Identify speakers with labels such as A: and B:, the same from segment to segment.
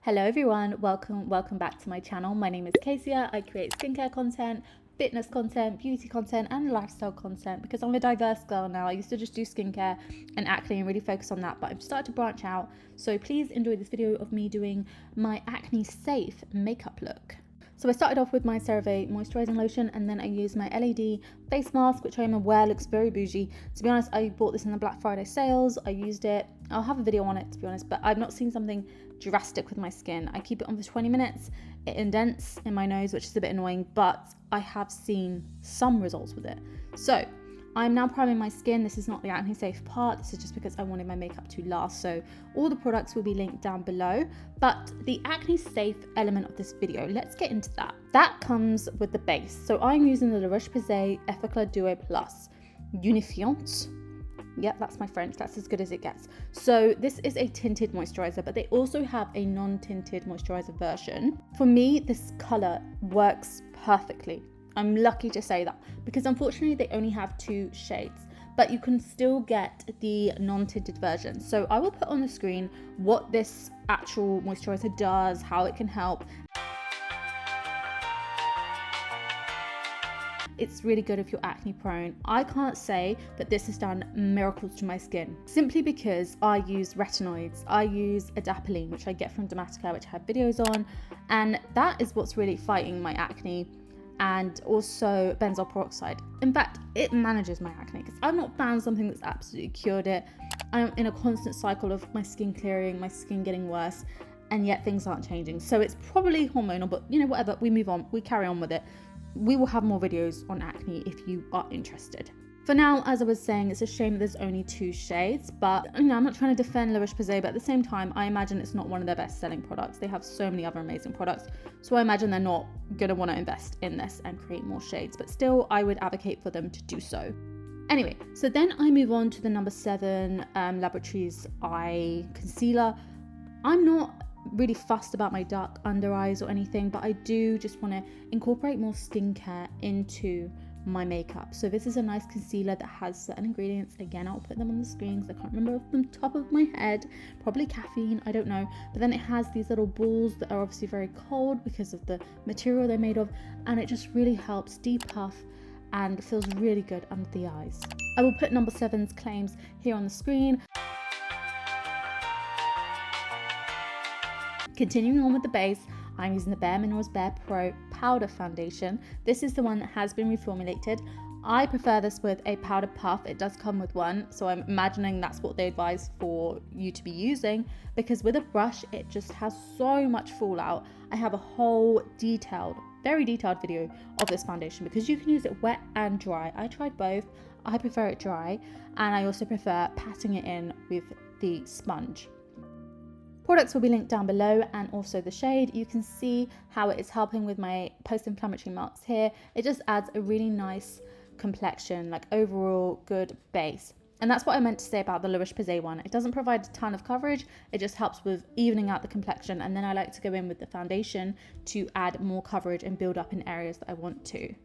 A: Hello everyone, welcome back to my channel. My name is Kaycia. I create skincare content, fitness content, beauty content and lifestyle content because I'm a diverse girl now. I used to just do skincare and acne and really focus on that, but I'm starting to branch out. So please enjoy this video of me doing my acne safe makeup look. So I started off with my CeraVe moisturizing lotion, and then I used my LED face mask, which I am aware looks very bougie. To be honest, I bought this in the Black Friday sales. I used it. I'll have a video on it, to be honest, but I've not seen something drastic with my skin. I keep it on for 20 minutes. It indents in my nose, which is a bit annoying, but I have seen some results with it. So I'm now priming my skin. This is not the acne safe part. This is just because I wanted my makeup to last. So all the products will be linked down below, but the acne safe element of this video, let's get into that. That comes with the base. So I'm using the Roche Posay Effaclar Duo Plus Unifiant. Yep, that's my French. That's as good as it gets. So this is a tinted moisturizer, but they also have a non-tinted moisturizer version. For me, this color works perfectly. I'm lucky to say that because unfortunately they only have 2 shades, but you can still get the non-tinted version. So I will put on the screen what this actual moisturizer does, how it can help. It's really good if you're acne prone. I can't say that this has done miracles to my skin simply because I use retinoids. I use adapalene, which I get from Dermatica, which I have videos on, and that is what's really fighting my acne, and also benzoyl peroxide. In fact, it manages my acne because I've not found something that's absolutely cured it. I'm in a constant cycle of my skin clearing, my skin getting worse, and yet things aren't changing. So it's probably hormonal, but you know, whatever, we move on, we carry on with it. We will have more videos on acne if you are interested. For now, as I was saying, it's a shame that there's only 2 shades, but you know, I'm not trying to defend La Roche-Posay, but at the same time, I imagine it's not one of their best selling products. They have so many other amazing products, so I imagine they're not going to want to invest in this and create more shades, but still, I would advocate for them to do so. Anyway, so then I move on to the number 7 Laboratories Eye Concealer. I'm not really fussed about my dark under eyes or anything, but I do just want to incorporate more skincare into my makeup. So this is a nice concealer that has certain ingredients. Again, I'll put them on the screen because I can't remember off the top of my head. Probably caffeine, I don't know. But then it has these little balls that are obviously very cold because of the material they're made of, and it just really helps depuff and feels really good under the eyes. I will put number 7's claims here on the screen. Continuing on with the base, I'm using the Bareminerals BarePro Powder Foundation. This is the one that has been reformulated. I prefer this with a powder puff. It does come with one, so I'm imagining that's what they advise for you to be using, because with a brush, it just has so much fallout. I have a whole very detailed video of this foundation because you can use it wet and dry. I tried both. I prefer it dry, and I also prefer patting it in with the sponge. Products will be linked down below, and also the shade. You can see how it is helping with my post-inflammatory marks here. It just adds a really nice complexion, like overall good base. And that's what I meant to say about the La Roche-Posay one. It doesn't provide a ton of coverage. It just helps with evening out the complexion. And then I like to go in with the foundation to add more coverage and build up in areas that I want to.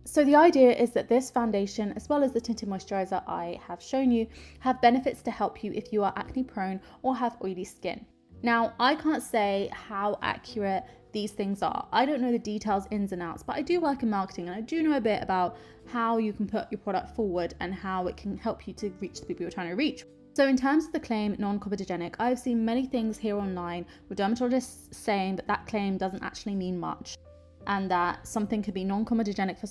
A: So the idea is that this foundation, as well as the tinted moisturizer I have shown you, have benefits to help you if you are acne prone or have oily skin. Now, I can't say how accurate these things are. I don't know the details, ins and outs, but I do work in marketing and I do know a bit about how you can put your product forward and how it can help you to reach the people you're trying to reach. So in terms of the claim non-comedogenic, I've seen many things here online with dermatologists saying that that claim doesn't actually mean much, and that something could be non-comedogenic for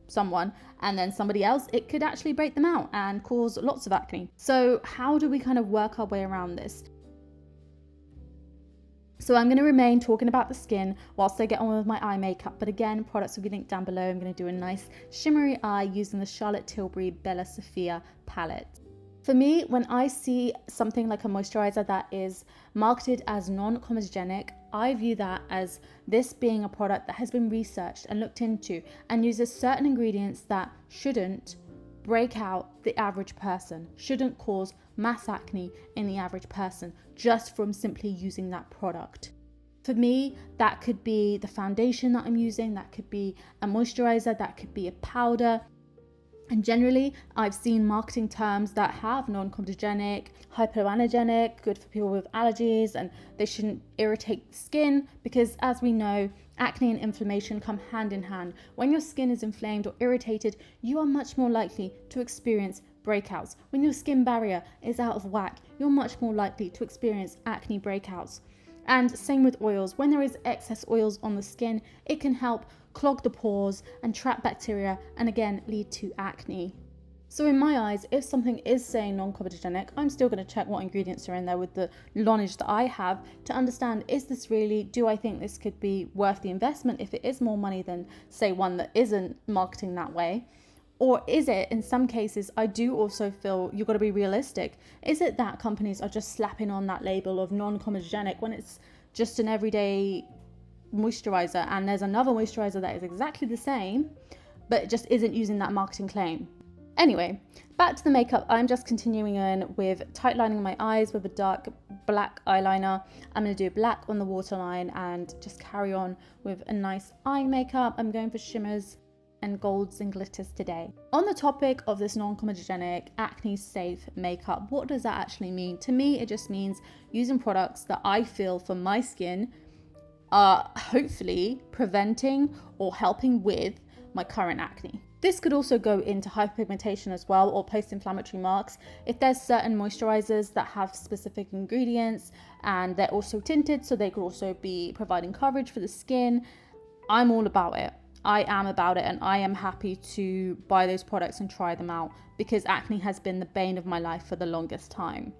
A: someone, and then somebody else, it could actually break them out and cause lots of acne. So how do we kind of work our way around this? So I'm going to remain talking about the skin whilst I get on with my eye makeup, but again, products will be linked down below. I'm going to do a nice shimmery eye using the Charlotte Tilbury Bella Sophia palette. For me, when I see something like a moisturizer that is marketed as non-comedogenic, I view that as this being a product that has been researched and looked into and uses certain ingredients that shouldn't break out the average person, shouldn't cause mass acne in the average person just from simply using that product. For me, that could be the foundation that I'm using, that could be a moisturizer, that could be a powder. And generally, I've seen marketing terms that have non-comedogenic, hypoallergenic, good for people with allergies, and they shouldn't irritate the skin because, as we know, acne and inflammation come hand in hand. When your skin is inflamed or irritated, you are much more likely to experience breakouts. When your skin barrier is out of whack, you're much more likely to experience acne breakouts. And same with oils. When there is excess oils on the skin, it can help clog the pores and trap bacteria and again lead to acne. So in my eyes, if something is saying non-comedogenic, I'm still going to check what ingredients are in there with the knowledge that I have to understand, is this really, do I think this could be worth the investment if it is more money than say one that isn't marketing that way? Or is it, in some cases, I do also feel you've got to be realistic. Is it that companies are just slapping on that label of non-comedogenic when it's just an everyday moisturizer and there's another moisturizer that is exactly the same, but it just isn't using that marketing claim? Anyway, back to the makeup. I'm just continuing on with tight lining my eyes with a dark black eyeliner. I'm going to do black on the waterline and just carry on with a nice eye makeup. I'm going for shimmers and golds and glitters today. On the topic of this non-comedogenic, acne safe makeup, what does that actually mean? To me, it just means using products that I feel for my skin are hopefully preventing or helping with my current acne. This could also go into hyperpigmentation as well, or post-inflammatory marks. If there's certain moisturizers that have specific ingredients and they're also tinted, so they could also be providing coverage for the skin, I'm all about it. I am about it, and I am happy to buy those products and try them out because acne has been the bane of my life for the longest time.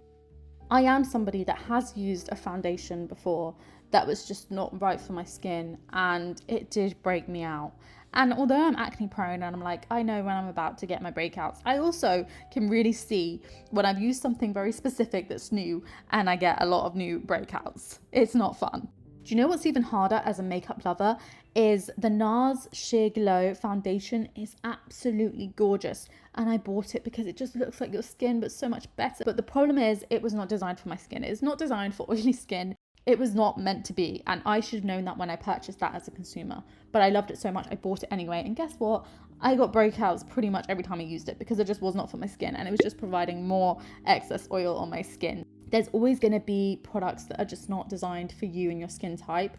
A: I am somebody that has used a foundation before that was just not right for my skin, and it did break me out. And although I'm acne prone and I'm like, I know when I'm about to get my breakouts, I also can really see when I've used something very specific that's new and I get a lot of new breakouts. It's not fun. Do you know what's even harder as a makeup lover is the NARS Sheer Glow foundation is absolutely gorgeous. And I bought it because it just looks like your skin, but so much better. But the problem is it was not designed for my skin. It's not designed for oily skin. It was not meant to be. And I should have known that when I purchased that as a consumer. But I loved it so much, I bought it anyway. And guess what? I got breakouts pretty much every time I used it because it just was not for my skin. And it was just providing more excess oil on my skin. There's always going to be products that are just not designed for you and your skin type.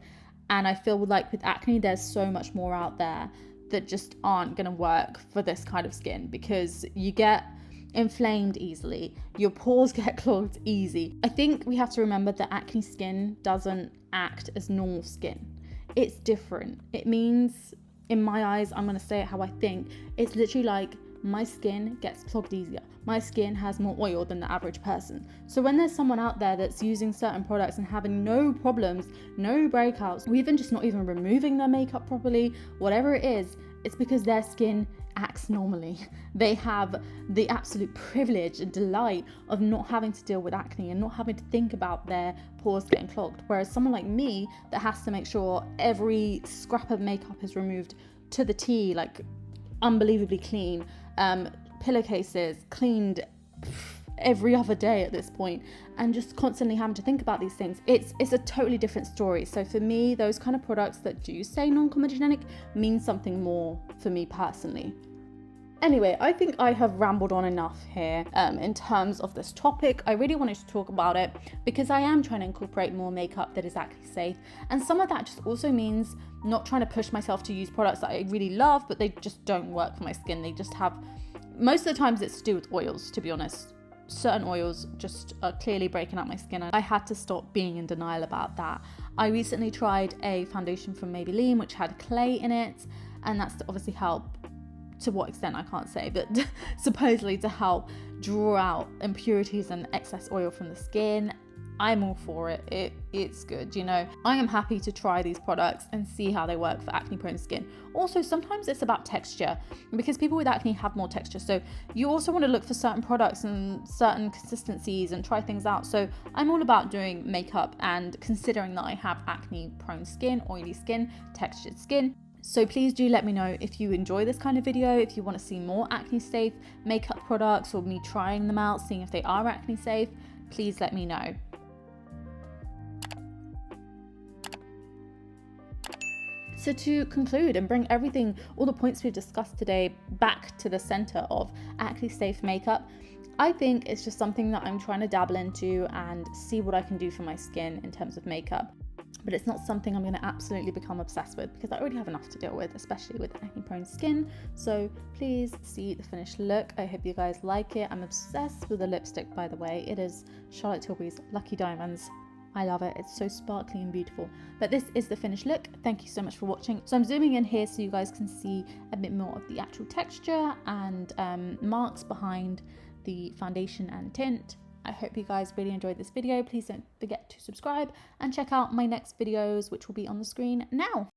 A: And I feel like with acne, there's so much more out there that just aren't going to work for this kind of skin because you get inflamed easily, your pores get clogged easy. I think we have to remember that acne skin doesn't act as normal skin. It's different. It means, in my eyes, I'm going to say it how I think, it's literally like my skin gets clogged easier. My skin has more oil than the average person. So when there's someone out there that's using certain products and having no problems, no breakouts, or even just not even removing their makeup properly, whatever it is, it's because their skin acts normally. They have the absolute privilege and delight of not having to deal with acne and not having to think about their pores getting clogged. Whereas someone like me that has to make sure every scrap of makeup is removed to the T, like unbelievably clean, pillowcases cleaned every other day at this point, and just constantly having to think about these things, it's a totally different story. So for me, those kind of products that do say non-comedogenic mean something more for me personally. Anyway, I think I have rambled on enough here in terms of this topic. I really wanted to talk about it because I am trying to incorporate more makeup that is acne safe, and some of that just also means not trying to push myself to use products that I really love but they just don't work for my skin. They just have, most of the times it's to do with oils, to be honest. Certain oils just are clearly breaking up my skin, and I had to stop being in denial about that. I recently tried a foundation from Maybelline which had clay in it, and that's to obviously help, to what extent I can't say, but supposedly to help draw out impurities and excess oil from the skin. I'm all for it. It's good, you know. I am happy to try these products and see how they work for acne prone skin. Also, sometimes it's about texture because people with acne have more texture. So you also want to look for certain products and certain consistencies and try things out. So I'm all about doing makeup and considering that I have acne prone skin, oily skin, textured skin. So please do let me know if you enjoy this kind of video, if you want to see more acne safe makeup products or me trying them out, seeing if they are acne safe. Please let me know. So to conclude and bring everything, all the points we've discussed today back to the center of acne safe makeup, I think it's just something that I'm trying to dabble into and see what I can do for my skin in terms of makeup. But it's not something I'm going to absolutely become obsessed with, because I already have enough to deal with, especially with acne prone skin. So please see the finished look. I hope you guys like it. I'm obsessed with the lipstick, by the way. It is Charlotte Tilbury's Lucky Diamonds. I love it. It's so sparkly and beautiful. But this is the finished look. Thank you so much for watching. So I'm zooming in here so you guys can see a bit more of the actual texture and marks behind the foundation and tint. I hope you guys really enjoyed this video. Please don't forget to subscribe and check out my next videos, which will be on the screen now.